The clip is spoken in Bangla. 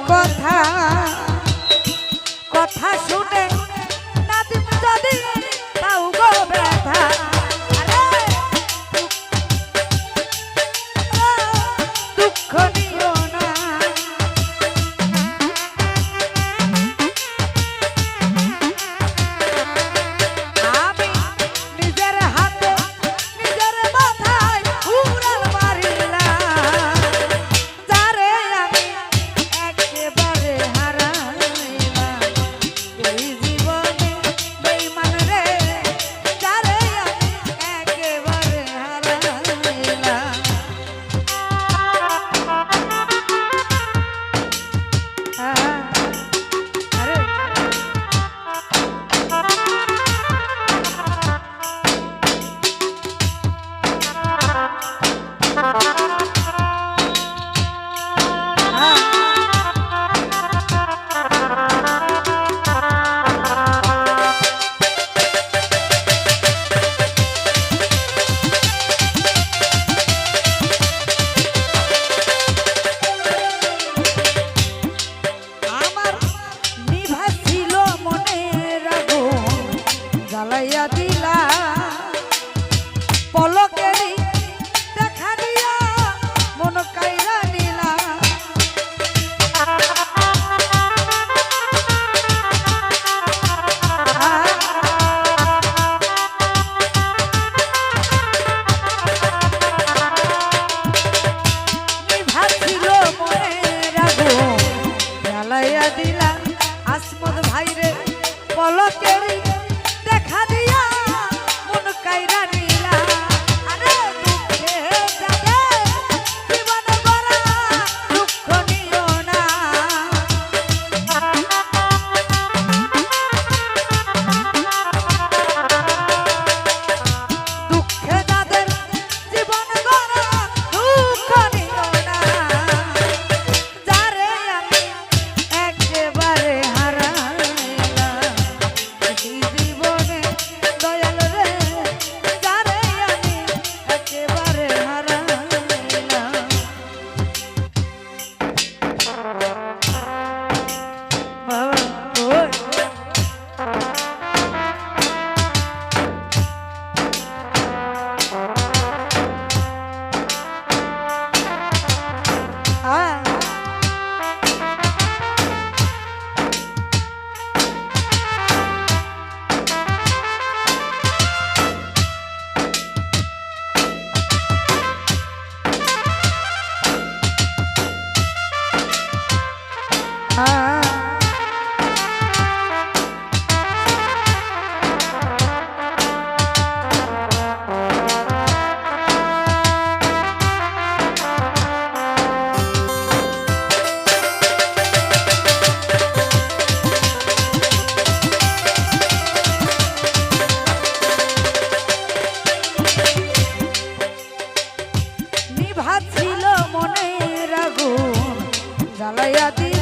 কথা কথা শুনে নাদিম যদি তাও গো ব্যথা দুঃখ নিও না আমি নিজের হাতে নিজের মাথায় উড়াল মারিলাম যারে আমি একেবারে হারাইলাম এই জীবনে বেঈমান রে যারে আমি একেবারে হারাইলাম জ্বালাইয়া দিলা পলকেরই দেখা দিয়া মন কাইরা নিলা নিভাছিল মনের আগুন জ্বালাইয়া দিলা আসমত ভাইরে পলকেরই দেখা দিয়া মন কাইরা নিলা আরে দুঃখে যাবে জীবন ভরা দুঃখ নিও না দুঃখে যাদের জীবন ভরা দুঃখ নিও না যারে আমি একেবারে হারাইলাম জীবনে দয়াল রে যারে আমি একেবারে হারাইলাম বাবা ওই নিভাছিল মনের আগুন জ্বালাইয়া দি